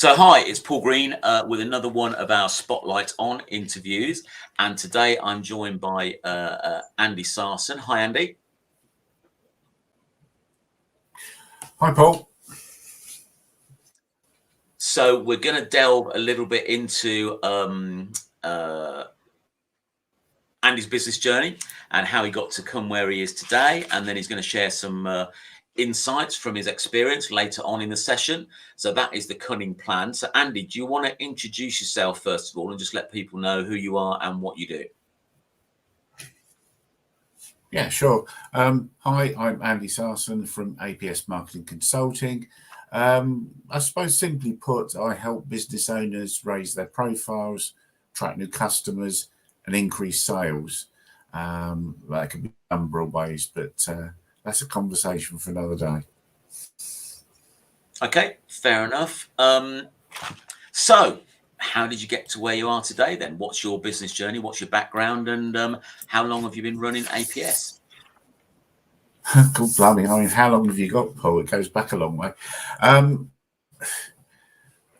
So hi, it's Paul Green with another one of our Spotlight On interviews. And today I'm joined by Andy Sarson. Hi, Andy. Hi, Paul. So we're going to delve a little bit into Andy's business journey and how he got to come where he is today. And then he's going to share some insights from his experience later on in the session. So that is the cunning plan. So Andy, do you want to introduce yourself first of all and just let people know who you are and what you do? Yeah, sure. Hi, I'm Andy Sarson from APS Marketing Consulting. I suppose simply put, I help business owners raise their profiles, attract new customers and increase sales. That can be a number of ways, but that's a conversation for another day. Okay, fair enough. So how did you get to where you are today then? What's your business journey? What's your background? And how long have you been running APS? God blimey, I mean, how long have you got, Paul? It goes back a long way.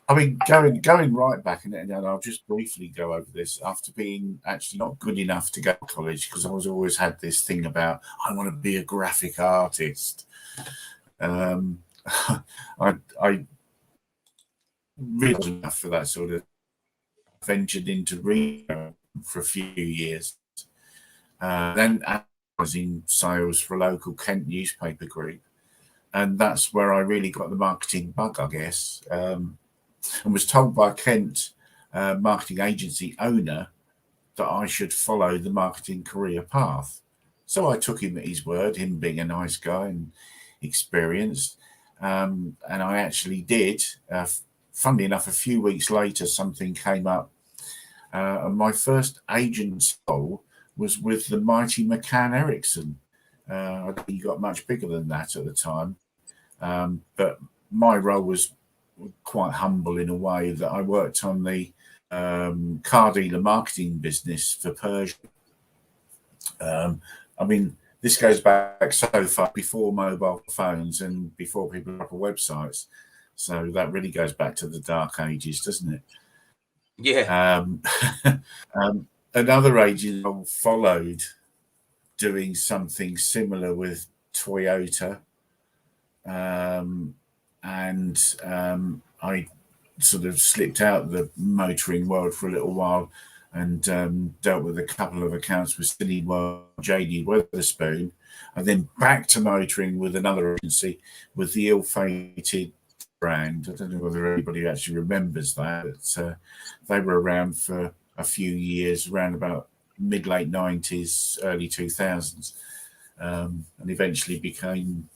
I mean, going right back, and I'll just briefly go over this. After being actually not good enough to go to college, because I was always had this thing about I want to be a graphic artist. I really wasn't enough for that sort of. Ventured into retail for a few years. Then I was in sales for a local Kent newspaper group, and that's where I really got the marketing bug, I guess. And was told by a Kent marketing agency owner that I should follow the marketing career path. So I took him at his word, him being a nice guy and experienced, and I actually did. Funnily enough, a few weeks later, something came up, and my first agent's role was with the mighty McCann Erickson. I think he got much bigger than that at the time, but my role was quite humble in a way that I worked on the car dealer marketing business for Persia. I mean, this goes back so far before mobile phones and before people had websites. So that really goes back to the dark ages, doesn't it? Yeah. Another agent followed doing something similar with Toyota. I sort of slipped out of the motoring world for a little while and dealt with a couple of accounts with Cineworld, JD Wetherspoon, and then back to motoring with another agency with the ill-fated brand. I don't know whether anybody actually remembers that, but they were around for a few years, around about mid-late 90s, early 2000s, and eventually became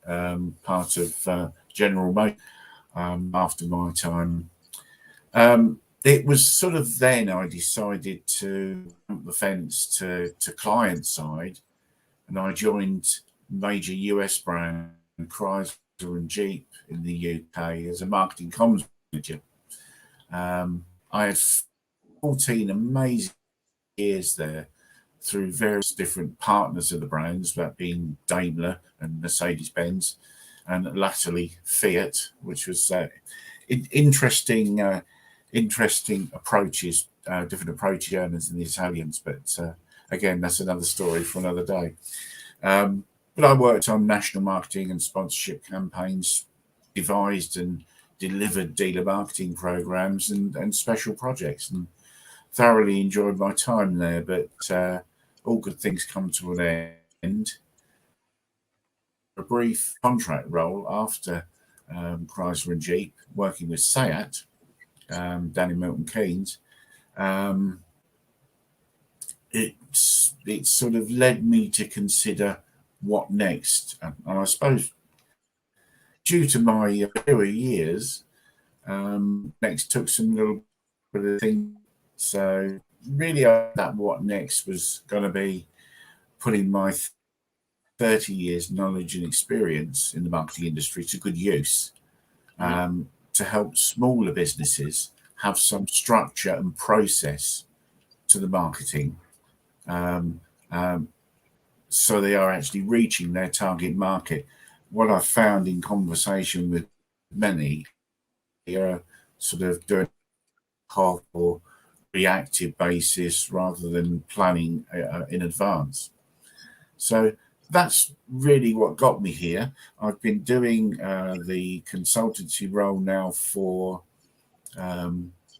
part of General Motors after my time. It was sort of then I decided to jump the fence to client side, and I joined major US brand Chrysler and Jeep in the UK as a marketing comms manager. I had 14 amazing years there through various different partners of the brands, that being Daimler and Mercedes-Benz, and latterly Fiat, which was interesting approaches, different approach Germans and the Italians. But again, that's another story for another day. But I worked on national marketing and sponsorship campaigns, devised and delivered dealer marketing programs and special projects, and thoroughly enjoyed my time there. But all good things come to an end. A brief contract role after Chrysler and Jeep, working with SEAT down in Milton Keynes. It sort of led me to consider what next. And I suppose due to my early years, next took some little bit of things. So really that what next was going to be putting my 30 years knowledge and experience in the marketing industry to good use, to help smaller businesses have some structure and process to the marketing, so they are actually reaching their target market. What I've found in conversation with many, there are sort of doing half or reactive basis rather than planning in advance. So that's really what got me here. I've been doing the consultancy role now for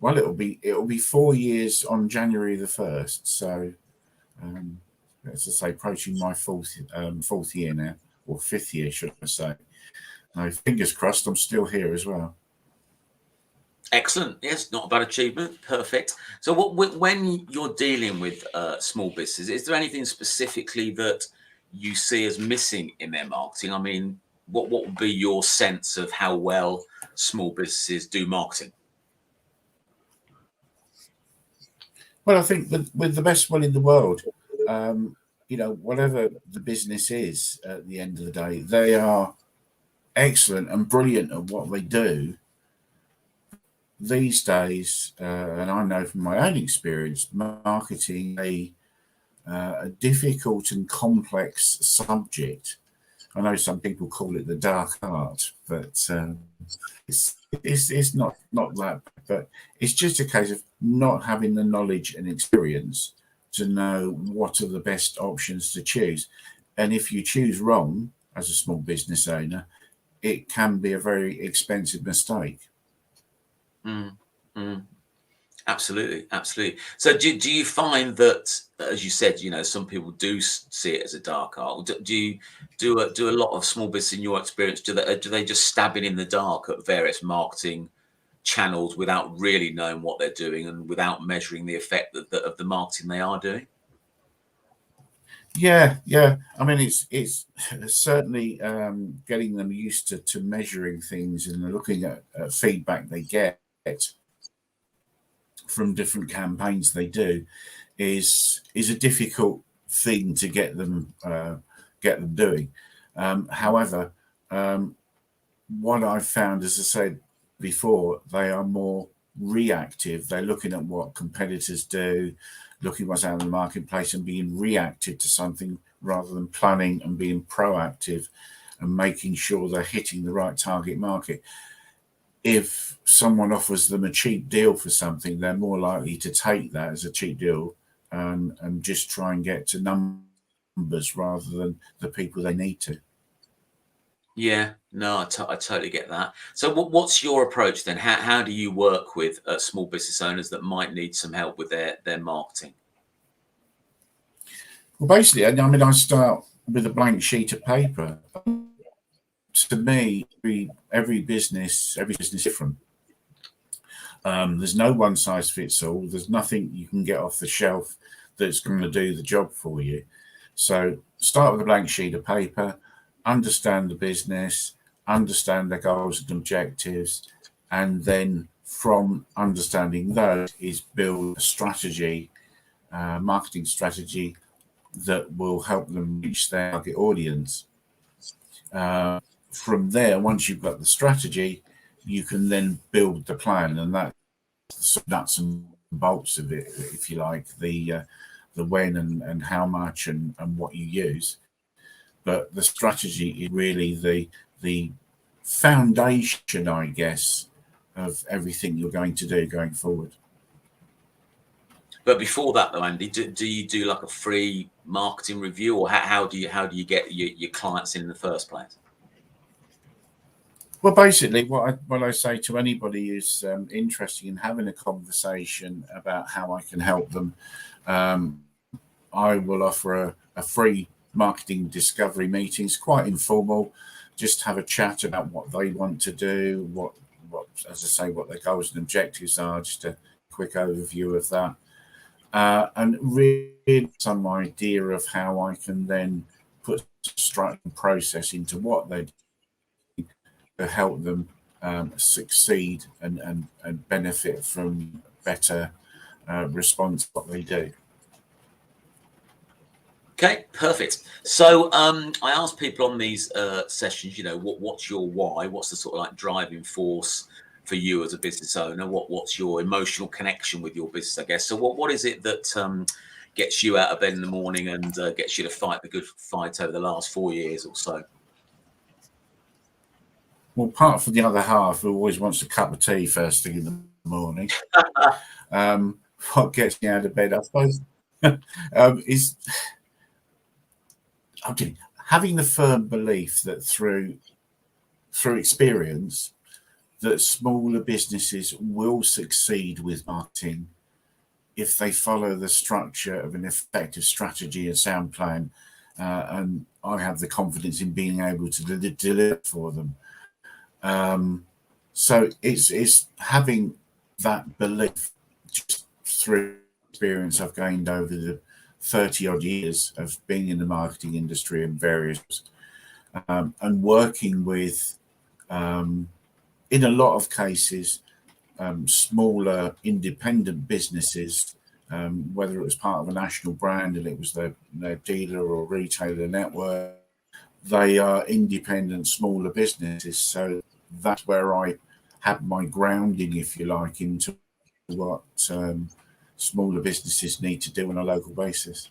well, it'll be 4 years on January the 1st. So as I say, approaching my fourth year now, or fifth year, should I say. No, fingers crossed, I'm still here as well. Excellent. Yes, not a bad achievement. Perfect. So, when you're dealing with small businesses, is there anything specifically that you see as missing in their marketing? I mean, what would be your sense of how well small businesses do marketing? Well, I think with the best will in the world, whatever the business is at the end of the day, they are excellent and brilliant at what they do. These days, and I know from my own experience, marketing a difficult and complex subject. I know some people call it the dark art, but it's not that. But it's just a case of not having the knowledge and experience to know what are the best options to choose. And if you choose wrong as a small business owner, it can be a very expensive mistake. Absolutely, absolutely. So do you find that, as you said, some people do see it as a dark art? Do you do a lot of small business, in your experience, do they just stabbing in the dark at various marketing channels without really knowing what they're doing and without measuring the effect of the marketing they are doing? Yeah. I mean, it's certainly getting them used to measuring things and looking at feedback they get from different campaigns they do is a difficult thing to get them doing. However, what I've found, as I said before, they are more reactive. They're looking at what competitors do, looking what's out in the marketplace and being reactive to something rather than planning and being proactive and making sure they're hitting the right target market. If someone offers them a cheap deal for something, they're more likely to take that as a cheap deal and just try and get to numbers rather than the people they need to. Yeah, no, I totally get that. So what's your approach then? How do you work with small business owners that might need some help with their marketing? Well, basically, I mean, I start with a blank sheet of paper. To me, every business is different. There's no one size fits all. There's nothing you can get off the shelf that's going to do the job for you. So start with a blank sheet of paper, understand the business, understand their goals and objectives, and then from understanding those is build a strategy, marketing strategy that will help them reach their target audience. From there, once you've got the strategy, you can then build the plan, and that's the nuts and bolts of it, if you like, the when and how much and what you use. But the strategy is really the foundation, I guess, of everything you're going to do going forward. But before that, though, Andy, do you do like a free marketing review, or how do you get your clients in the first place? Well, basically, what I say to anybody who's interested in having a conversation about how I can help them, I will offer a free marketing discovery meeting. It's quite informal. Just have a chat about what they want to do, what as I say, what their goals and objectives are. Just a quick overview of that, and really some idea of how I can then put a process into what they do to help them succeed and benefit from better response to what they do. Okay, perfect. So I ask people on these sessions, what's your why? What's the sort of like driving force for you as a business owner? What's your emotional connection with your business, I guess? So what is it that gets you out of bed in the morning and gets you to fight the good fight over the last 4 years or so? Well, apart from the other half, who always wants a cup of tea first thing in the morning, what gets me out of bed, I suppose, is having the firm belief that through experience, that smaller businesses will succeed with marketing if they follow the structure of an effective strategy and sound plan. And I have the confidence in being able to deliver for them. So it's having that belief just through experience I've gained over the 30 odd years of being in the marketing industry and various and working with in a lot of cases smaller independent businesses, whether it was part of a national brand and it was their dealer or retailer network. They are independent smaller businesses, so that's where I had my grounding, if you like, into what smaller businesses need to do on a local basis.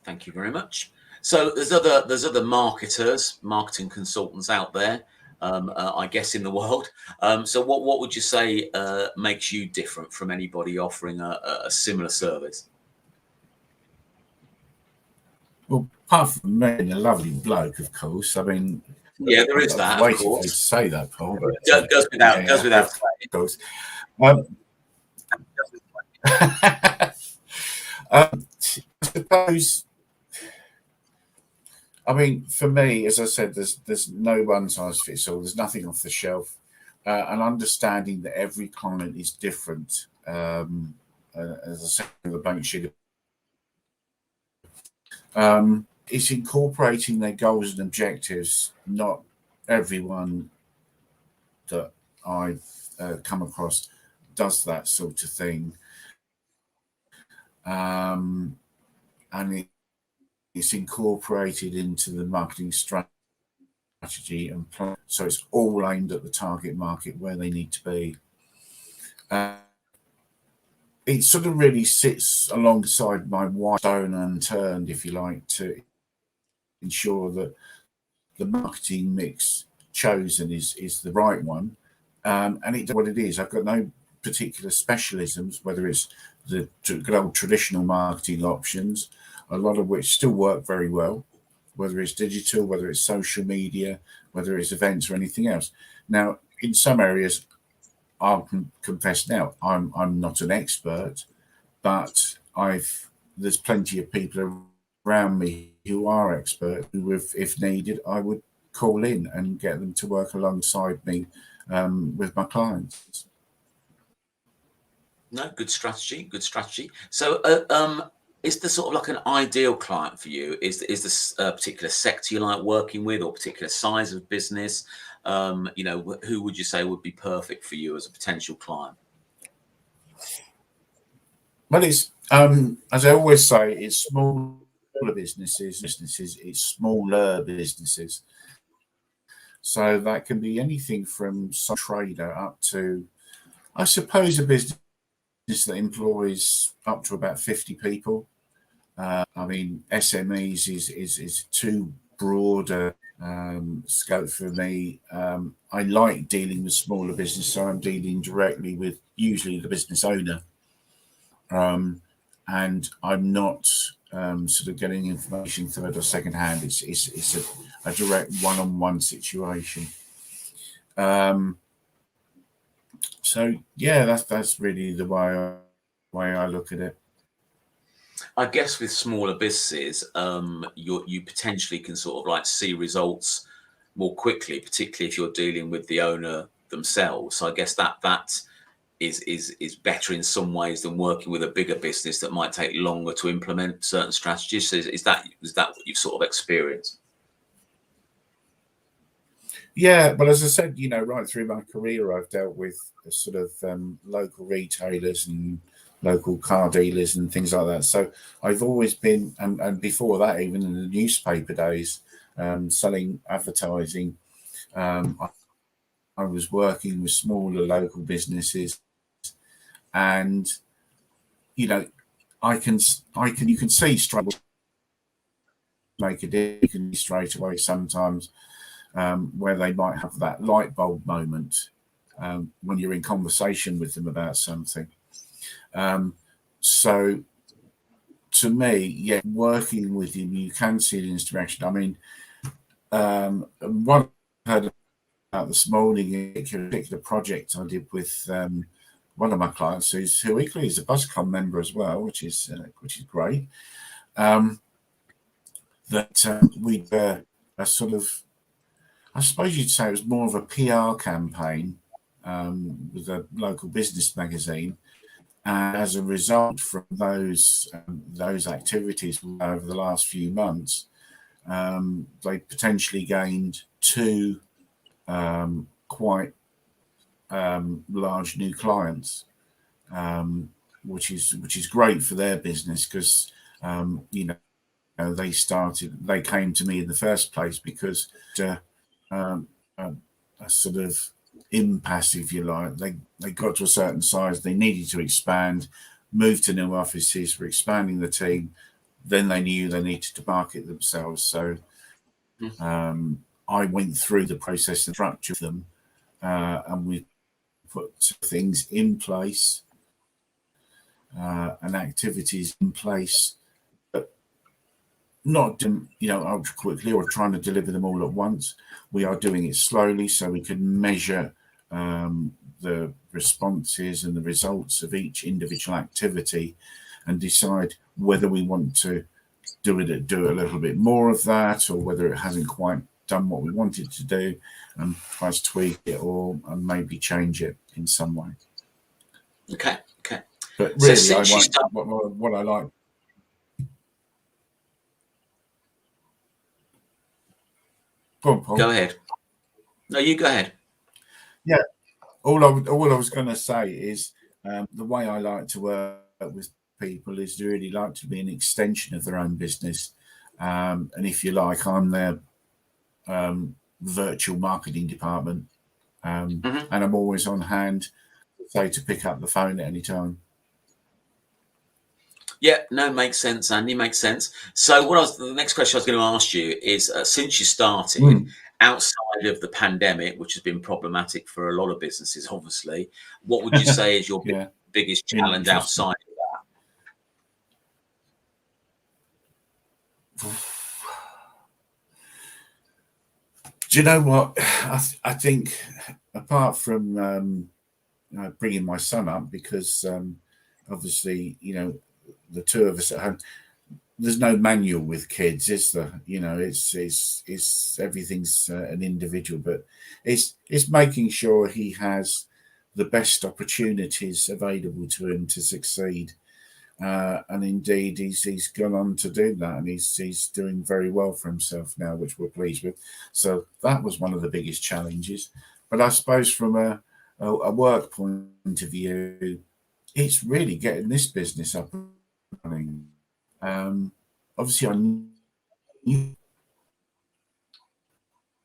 Thank you very much. So there's other marketers, marketing consultants out there, I guess, in the world. So what would you say makes you different from anybody offering a similar service? Well, apart from being a lovely bloke, of course. I mean, yeah, there is that. Of waiting for you course, to say that, Paul. But, goes without saying. Of course. I suppose. I mean, for me, as I said, there's no one size fits all. There's nothing off the shelf, and understanding that every client is different. As I said, the bank sugar. It's incorporating their goals and objectives. Not everyone that I come across does that sort of thing, and it's incorporated into the marketing strategy and plan. So it's all aimed at the target market where they need to be. It sort of really sits alongside my white stone unturned, if you like, to ensure that the marketing mix chosen is the right one. And it's what it is. I've got no particular specialisms, whether it's the good old traditional marketing options, a lot of which still work very well, whether it's digital, whether it's social media, whether it's events or anything else. Now, in some areas, I'll confess now, I'm not an expert, but there's plenty of people around me who are experts who, if needed, I would call in and get them to work alongside me with my clients. No, good strategy. Good strategy. So, is there sort of like an ideal client for you? Is this a particular sector you like working with, or particular size of business? Who would you say would be perfect for you as a potential client? Well, it's as I always say, it's smaller businesses. It's smaller businesses. So that can be anything from some trader up to, I suppose, a business that employs up to about 50 people. I mean, SMEs is too broad a scope for me. I like dealing with smaller business, so I'm dealing directly with usually the business owner. And I'm not sort of getting information third or second hand. It's a direct one-on-one situation. So yeah, that's really the way I look at it. I guess with smaller businesses, you potentially can sort of like see results more quickly, particularly if you're dealing with the owner themselves. So I guess that is better in some ways than working with a bigger business that might take longer to implement certain strategies. So is that what you've sort of experienced? Yeah, but as I said, right through my career, I've dealt with sort of local retailers and local car dealers and things like that. So I've always been, and before that, even in the newspaper days, selling advertising, I was working with smaller local businesses, and you can see straight make a difference straight away sometimes. where they might have that light bulb moment when you're in conversation with them about something. So to me, yeah, working with him, you can see the interaction. I mean, what I heard about this morning, a particular project I did with one of my clients, who equally is a BuzzCon member as well, which is great. We'd a sort of, I suppose you'd say it was more of a PR campaign with a local business magazine. And as a result from those activities over the last few months, they potentially gained 2 quite large new clients, which is great for their business because they came to me in the first place because a sort of impasse, if you like. They got to a certain size, they needed to expand, move to new offices, were expanding the team. Then they knew they needed to market themselves. So I went through the process and structure of them, and we put things in place and activities in place, but not ultra quickly or trying to deliver them all at once. We are doing it slowly so we can measure the responses and the results of each individual activity and decide whether we want to do a little bit more of that, or whether it hasn't quite done what we wanted to do, and try to tweak it and maybe change it in some way. Okay. But really, what I like. Go ahead. No, you go ahead. Yeah, all I was going to say is the way I like to work with people is to really like to be an extension of their own business, and if you like, I'm their virtual marketing department, and I'm always on hand, say, to pick up the phone at any time. Yeah, no, makes sense, Andy, makes sense. So the next question I was going to ask you is, since you started, outside of the pandemic, which has been problematic for a lot of businesses, obviously, what would you say is your biggest challenge outside of that? Do you know what? I think apart from bringing my son up, because obviously, the two of us at home, there's no manual with kids, is there? It's everything's an individual, but it's making sure he has the best opportunities available to him to succeed. And indeed, he's gone on to do that, and he's doing very well for himself now, which we're pleased with. So that was one of the biggest challenges. But I suppose from a work point of view, it's really getting this business up and running. Obviously, I knew,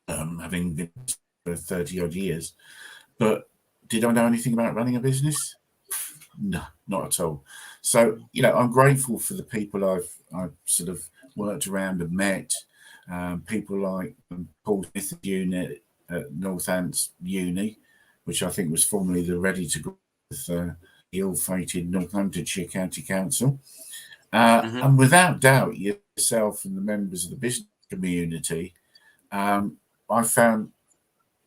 having been for 30 odd years, but did I know anything about running a business? No, not at all. So, I'm grateful for the people I've sort of worked around and met, people like Paul Smith unit at Northants Uni, which I think was formerly the Ready to Grow with the ill-fated Northamptonshire County Council. And without doubt, yourself and the members of the business community, I found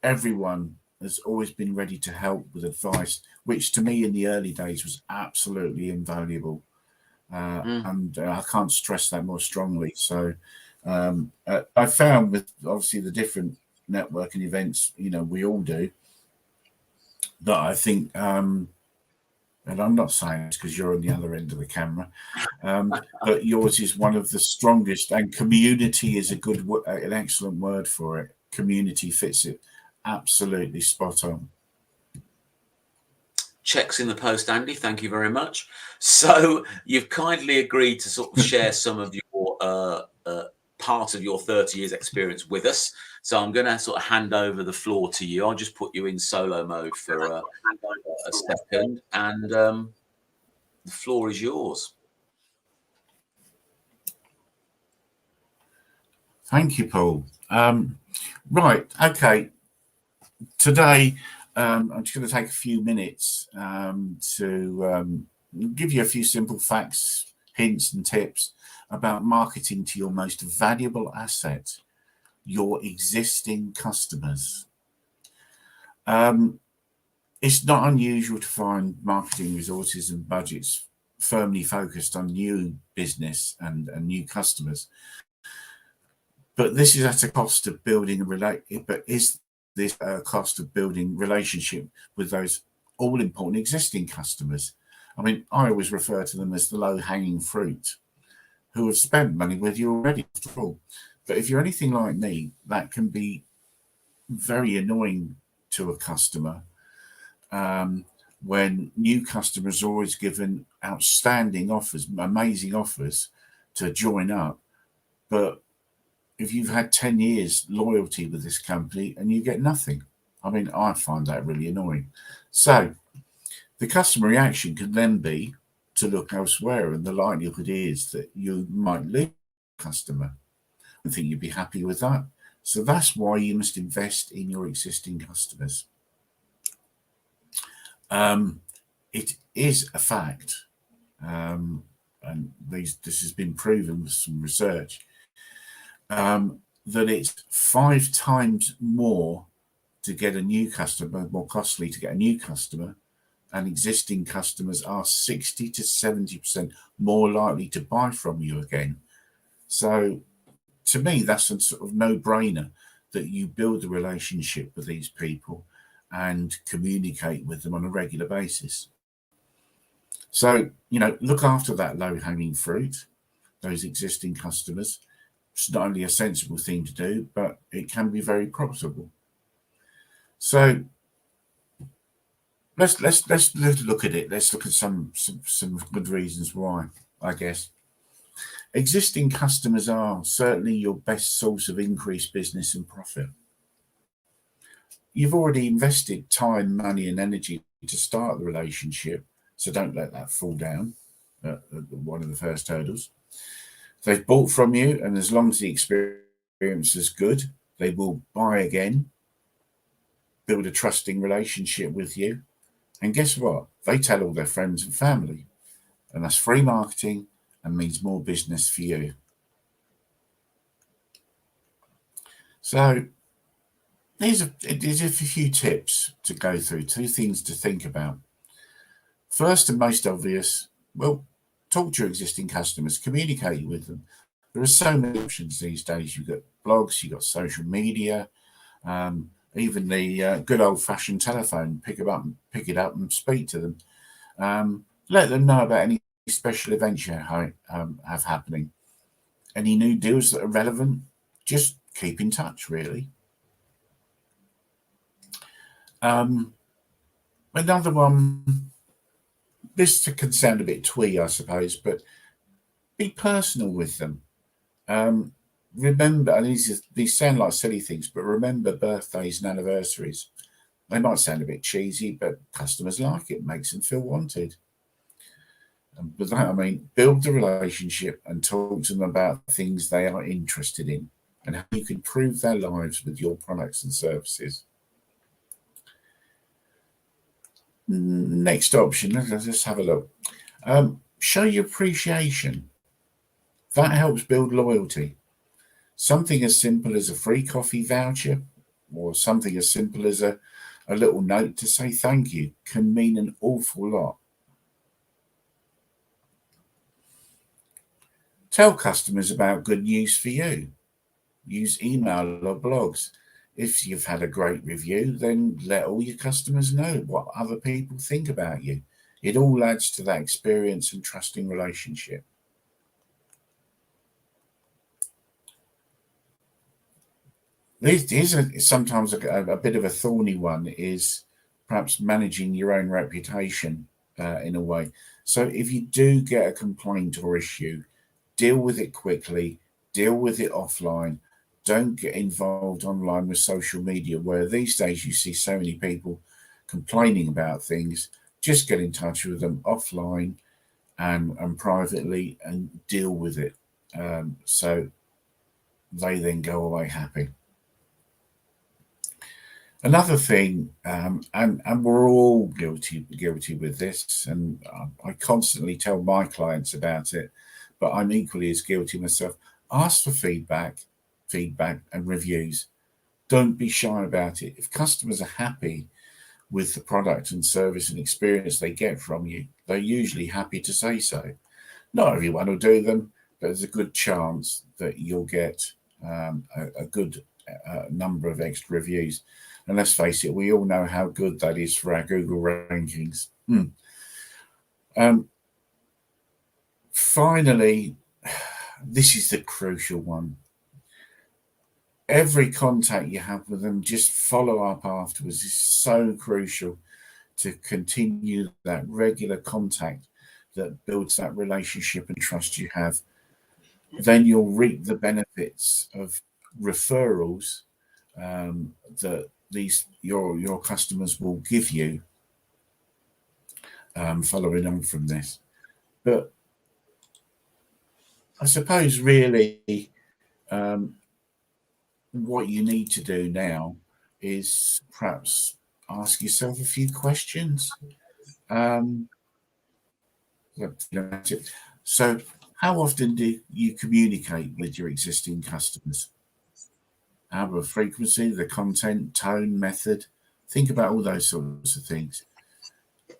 everyone has always been ready to help with advice, which to me in the early days was absolutely invaluable. And I can't stress that more strongly. So I found with obviously the different networking events, we all do, that I think, and I'm not saying this because you're on the other end of the camera, but yours is one of the strongest, and community is an excellent word for it. Community fits it absolutely spot on. Checks in the post, Andy. Thank you very much. So you've kindly agreed to sort of share some of your part of your 30 years experience with us. So I'm going to sort of hand over the floor to you. I'll just put you in solo mode for a second, and the floor is yours. Thank you, Paul. Right, okay. Today, I'm just going to take a few minutes to give you a few simple facts, hints, and tips about marketing to your most valuable asset, your existing customers. It's not unusual to find marketing resources and budgets firmly focused on new business and new customers. But this is at a cost of building is this a cost of building relationship with those all important existing customers? I mean, I always refer to them as the low hanging fruit who have spent money with you already, after all. But if you're anything like me, that can be very annoying to a customer when new customers are always given outstanding offers, amazing offers to join up. But if you've had 10 years loyalty with this company and you get nothing, I mean, I find that really annoying. So the customer reaction can then be to look elsewhere, and the likelihood is that you might lose a customer. I think you'd be happy with that. So that's why you must invest in your existing customers. It is a fact, and this has been proven with some research, that it's 5 times more to get a new customer, more costly to get a new customer, and existing customers are 60 to 70% more likely to buy from you again. So to me, that's a sort of no-brainer that you build a relationship with these people and communicate with them on a regular basis. So, look after that low-hanging fruit, those existing customers. It's not only a sensible thing to do, but it can be very profitable. So let's look at it. Let's look at some good reasons why, I guess. Existing customers are certainly your best source of increased business and profit. You've already invested time, money, and energy to start the relationship, so don't let that fall down at one of the first hurdles. They've bought from you, and as long as the experience is good, they will buy again, build a trusting relationship with you. And guess what? They tell all their friends and family. And that's free marketing and means more business for you. So these are a few tips to go through, 2 things to think about. First and most obvious, well, talk to your existing customers, communicate with them. There are so many options these days. You've got blogs, you've got social media, even the good old-fashioned telephone. Pick it up and speak to them. Let them know about any special events you have happening. Any new deals that are relevant, just keep in touch, really. Another one, this can sound a bit twee, I suppose, but be personal with them. Remember, and these sound like silly things, but remember birthdays and anniversaries. They might sound a bit cheesy, but customers like it, makes them feel wanted. And with that, I mean, build the relationship and talk to them about things they are interested in and how you can improve their lives with your products and services. Next option, let's just have a look. Show your appreciation. That helps build loyalty. Something as simple as a free coffee voucher or something as simple as a little note to say thank you can mean an awful lot. Tell customers about good news for you. Use email or blogs. If you've had a great review, then let all your customers know what other people think about you. It all adds to that experience and trusting relationship. Here's sometimes a bit of a thorny one, is perhaps managing your own reputation in a way. So if you do get a complaint or issue, deal with it quickly, deal with it offline. Don't get involved online with social media, where these days you see so many people complaining about things. Just get in touch with them offline and privately and deal with it. So they then go away happy. Another thing, and we're all guilty with this, and I constantly tell my clients about it, but I'm equally as guilty myself. Ask for feedback and reviews. Don't be shy about it. If customers are happy with the product and service and experience they get from you, they're usually happy to say so. Not everyone will do them, but there's a good chance that you'll get a good number of extra reviews. And let's face it, we all know how good that is for our Google rankings. Finally, this is the crucial one. Every contact you have with them, just follow up afterwards is so crucial to continue that regular contact that builds that relationship and trust you have. Then you'll reap the benefits of referrals that your customers will give you following on from this. But I suppose really what you need to do now is perhaps ask yourself a few questions. So how often do you communicate with your existing customers? How about frequency, the content, tone, method? Think about all those sorts of things.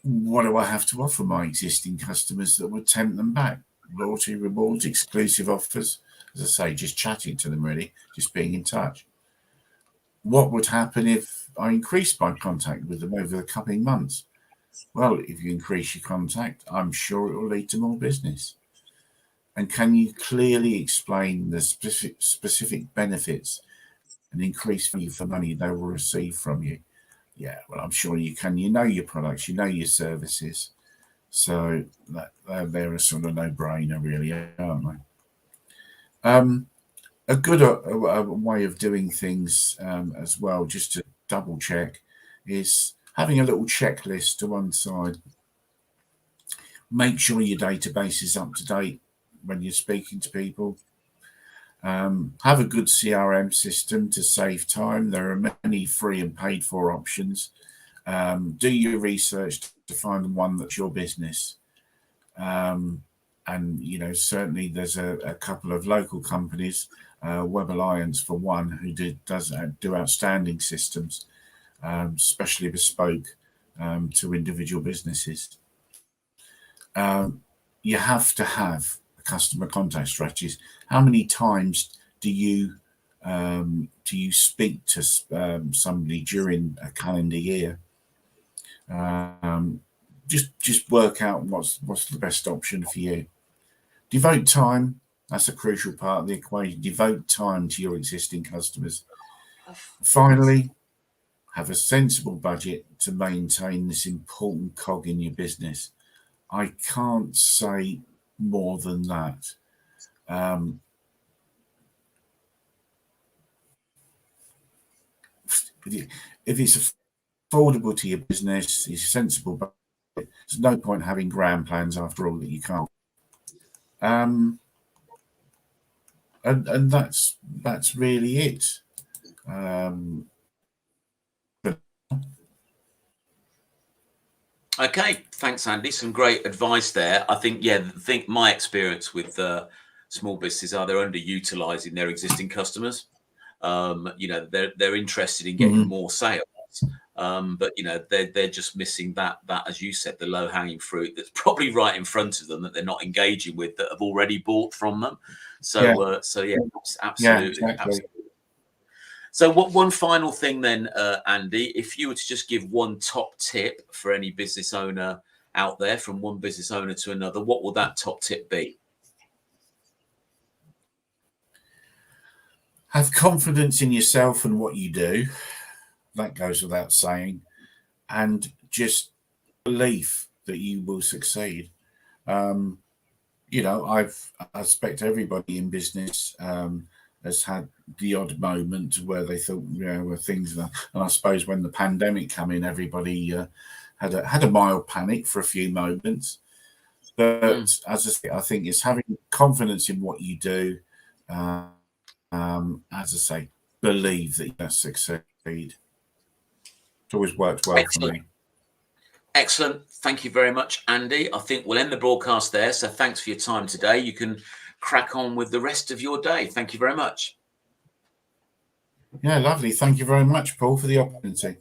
What do I have to offer my existing customers that would tempt them back? Loyalty rewards, exclusive offers. As I say, just chatting to them, really, just being in touch. What would happen if I increased my contact with them over the coming months? Well, if you increase your contact, I'm sure it will lead to more business. And can you clearly explain the specific benefits and increase value for money they will receive from you? Yeah, well, I'm sure you can. You know your products, you know your services. So they're a sort of no-brainer, really, aren't they? A good way of doing things as well, just to double check, is having a little checklist to one side. Make sure your database is up to date when you're speaking to people. Have a good CRM system to save time. There are many free and paid for options. Do your research to find one that's your business. And, certainly there's a couple of local companies, Web Alliance for one, who do outstanding systems, especially bespoke to individual businesses. You have to have customer contact strategies. How many times do you speak to somebody during a calendar year? Just work out what's the best option for you. Devote time. That's a crucial part of the equation. Devote time to your existing customers. Finally, have a sensible budget to maintain this important cog in your business. I can't say more than that. If it's affordable to your business, it's sensible, but there's no point having grand plans after all that you can't. And that's really it. Okay, thanks, Andy. Some great advice there. I think, my experience with small businesses are they're underutilizing their existing customers. They're interested in getting more sales, but they're just missing that, as you said, the low hanging fruit that's probably right in front of them that they're not engaging with, that have already bought from them. So absolutely, exactly. absolutely. So one final thing then, Andy, if you were to just give one top tip for any business owner out there, from one business owner to another, what will that top tip be? Have confidence in yourself and what you do. That goes without saying. And just belief that you will succeed. I expect everybody in business has had the odd moment where they thought, where things, and I suppose when the pandemic came in, everybody had a mild panic for a few moments. But as I say, I think it's having confidence in what you do, as I say, believe that you'll succeed. It's always worked well for me. Excellent. Thank you very much, Andy. I think we'll end the broadcast there. So thanks for your time today. You can crack on with the rest of your day. Thank you very much. Yeah, lovely. Thank you very much, Paul, for the opportunity.